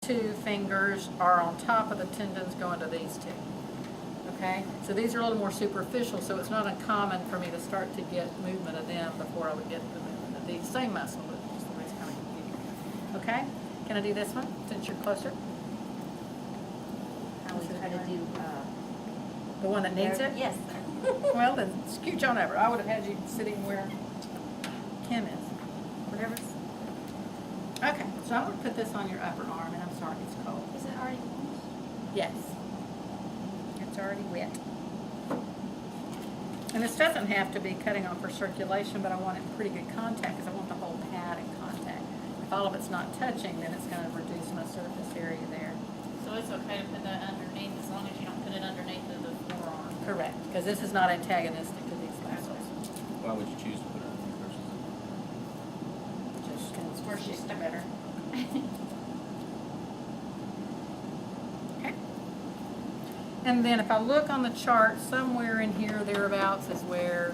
two fingers are on top of the tendons going to these two. Okay? So these are a little more superficial, so it's not uncommon for me to start to get movement of them before I would get the movement of these. Same muscle, but just the way it's kind of confusing. Okay? Can I do this one since you're closer? I was trying to do The one that needs it? Yes. Well, then scooch on over. I would have had you sitting where Kim is. Whatever's. Okay, so I'm going to put this on your upper arm, and I'm sorry it's cold. Is it already washed? Yes. It's already wet. And this doesn't have to be cutting off for circulation, but I want it in pretty good contact because I want the whole pad in contact. If all of it's not touching, then it's going to reduce my surface area there. So it's okay to put that underneath as long as you don't put it underneath of the forearm. Correct, because this is not antagonistic to these muscles. Why would you choose to put it underneath versus? Just It's where she's stuck better. Okay. And then if I look on the chart, somewhere in here, thereabouts, is where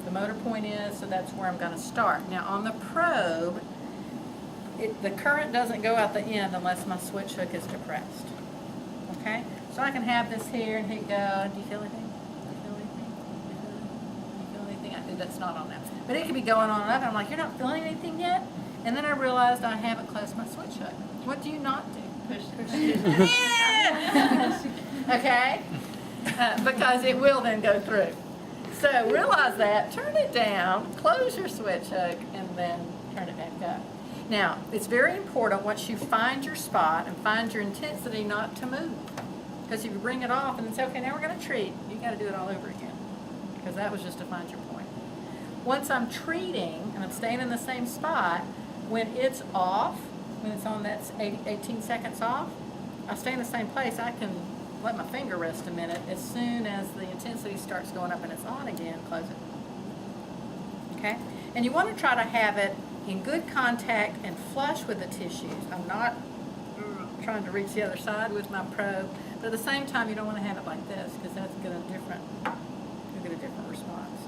the motor point is, so that's where I'm going to start. Now on the probe, the current doesn't go out the end unless my switch hook is depressed. Okay? So I can have this here and hit go. Do you feel anything? Do you feel anything? Do you feel anything? That's not on that. But it could be going on and up, and I'm like, you're not feeling anything yet? And then I realized I haven't closed my switch hook. What do you not do? Push. Okay? Because it will then go through. So realize that, turn it down, close your switch hook, and then turn it back up. Now, it's very important once you find your spot and find your intensity not to move. Because if you bring it off and then say, okay, now we're going to treat, you got to do it all over again. Because that was just to find your point. Once I'm treating and I'm staying in the same spot, when it's off, when it's on that 18 seconds off, I stay in the same place. I can let my finger rest a minute. As soon as the intensity starts going up and it's on again, close it. Okay? And you want to try to have it in good contact and flush with the tissues. I'm not trying to reach the other side with my probe, but at the same time you don't want to have it like this because that's going to get a different response.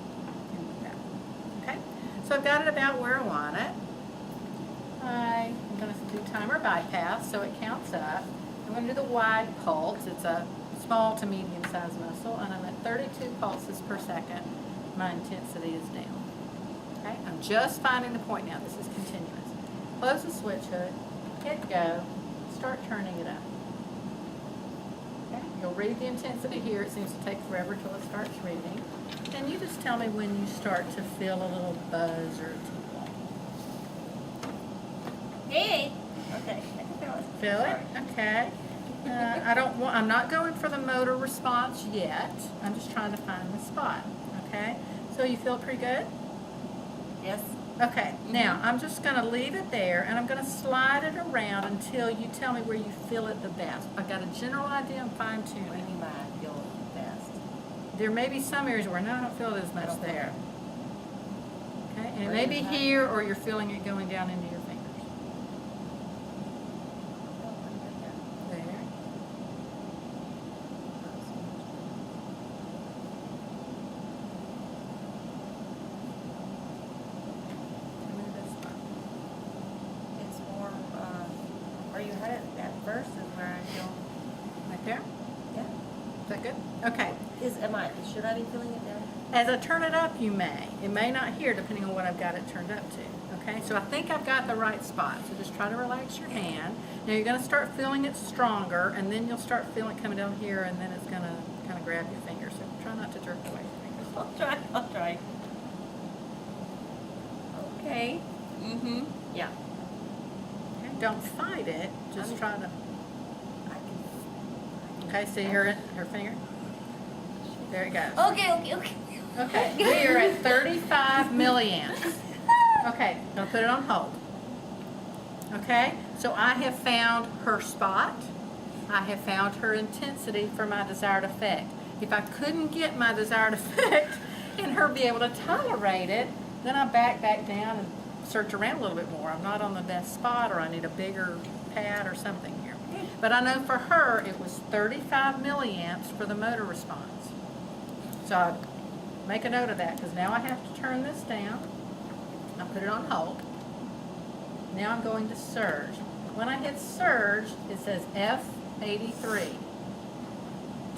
Okay? So I've got it about where I want it. I'm going to do timer bypass so it counts up. I'm going to do the wide pulse. It's a small to medium sized muscle, and I'm at 32 pulses per second. My intensity is down. Okay? I'm just finding the point now. This is continuous. Close the switch hook, hit go, start turning it up. Okay? You'll read the intensity here. It seems to take forever till it starts reading. And you just tell me when you start to feel a little buzz or tingle. Hey. Okay. I can feel it. Feel it? Okay. I'm not going for the motor response yet. I'm just trying to find the spot. Okay? So you feel pretty good? Yes. Okay. Now, I'm just going to leave it there, and I'm going to slide it around until you tell me where you feel it the best. I've got a general idea. I'm What do fine-tuning. you mean by I feel it best? There may be some areas where, no, I don't feel it as much don't there. Okay? And it Where may be is that? here, or you're feeling it going down into your fingers. There. Tell me this spot. It's more, where you had it at first is where I feel, Right there? yeah. Is that good? Okay. Should I be feeling it down? As I turn it up, you may. It may not here, depending on what I've got it turned up to. Okay, so I think I've got the right spot. So just try to relax your hand. Now you're going to start feeling it stronger, and then you'll start feeling it coming down here, and then it's going to kind of grab your fingers. So try not to jerk away your fingers. I'll try. Okay. Mm-hmm. Yeah. Okay, don't fight it. Just try to. I can. Okay, see her finger? There it goes. Okay. Okay, we are at 35 milliamps. Okay, now put it on hold. Okay, so I have found her spot. I have found her intensity for my desired effect. If I couldn't get my desired effect and her be able to tolerate it, then I back down and search around a little bit more. I'm not on the best spot, or I need a bigger pad or something here. But I know for her it was 35 milliamps for the motor response. So I make a note of that, because now I have to turn this down. I put it on hold. Now I'm going to surge. When I hit surge, it says F83.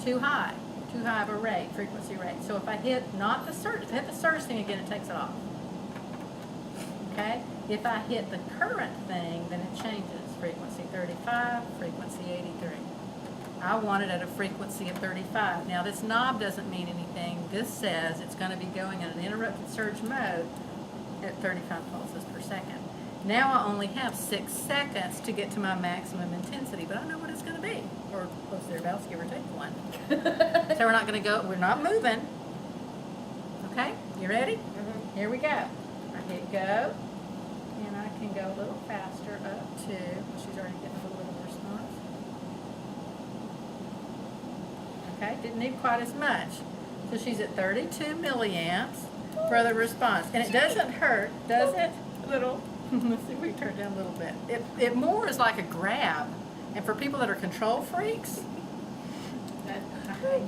Too high of a rate, frequency rate. So if I hit not the surge, if I hit the surge thing again, it takes it off. Okay? If I hit the current thing, then it changes. Frequency 35, frequency 83. I want it at a frequency of 35. Now this knob doesn't mean anything. This says it's going to be going in an interrupted surge mode at 35 pulses per second. Now I only have 6 seconds to get to my maximum intensity, but I know what it's going to be, or close thereabouts, give or take one. So we're not going to go, we're not moving. Okay, you ready? Mm-hmm. Here we go. I hit go, and I can go a little faster up to, she's already getting a little bit of response. Okay, didn't need quite as much. So she's at 32 milliamps for the response. And it doesn't hurt, does it? A little. Let's see if we can turn it down a little bit. It more is like a grab. And for people that are control freaks,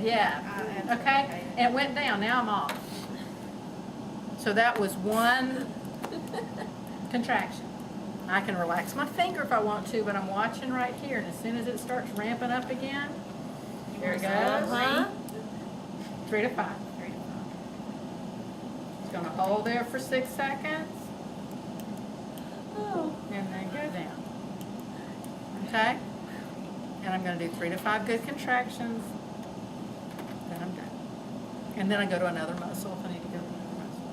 yeah, okay? And it went down, now I'm off. So that was one contraction. I can relax my finger if I want to, but I'm watching right here. And as soon as it starts ramping up again, there it goes. Uh-huh. 3 to 5. It's going to hold there for 6 seconds. Oh. And then go down. Okay? And I'm going to do 3 to 5 good contractions. Then I'm done. And then I go to another muscle if I need to go to another muscle.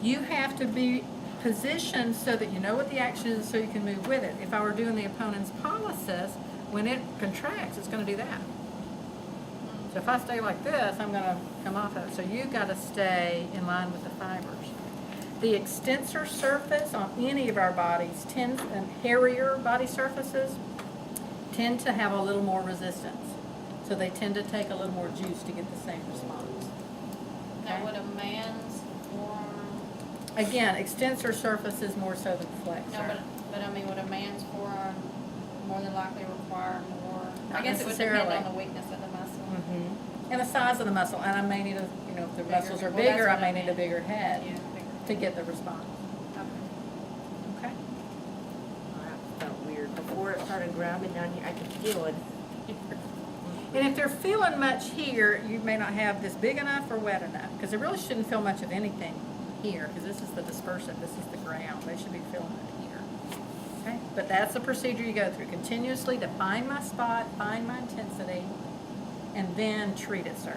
You have to be positioned so that you know what the action is so you can move with it. If I were doing the opponent's polysis, when it contracts, it's going to do that. So if I stay like this, I'm going to come off of it. So you've got to stay in line with the fibers. The extensor surface on any of our bodies tends, and hairier body surfaces, tend to have a little more resistance. So they tend to take a little more juice to get the same response. Now, would a man's forearm, Again, extensor surface is more so than flexor. no, but I mean, would a man's forearm more than likely require more? Not I guess it would depend necessarily. on the weakness of the muscle. Mm-hmm. And the size of the muscle, and I may need a, you know, if the Bigger. muscles are Well, that's bigger, I what may I need a meant. bigger head Yeah, to get the response. okay. Okay? That felt weird. Before it started grabbing down here, I could feel it. And if they're feeling much here, you may not have this big enough or wet enough, because they really shouldn't feel much of anything here, because this is the dispersive, this is the ground. They should be feeling it here. Okay? But that's the procedure you go through, continuously to find my spot, find my intensity, and then treat it surge.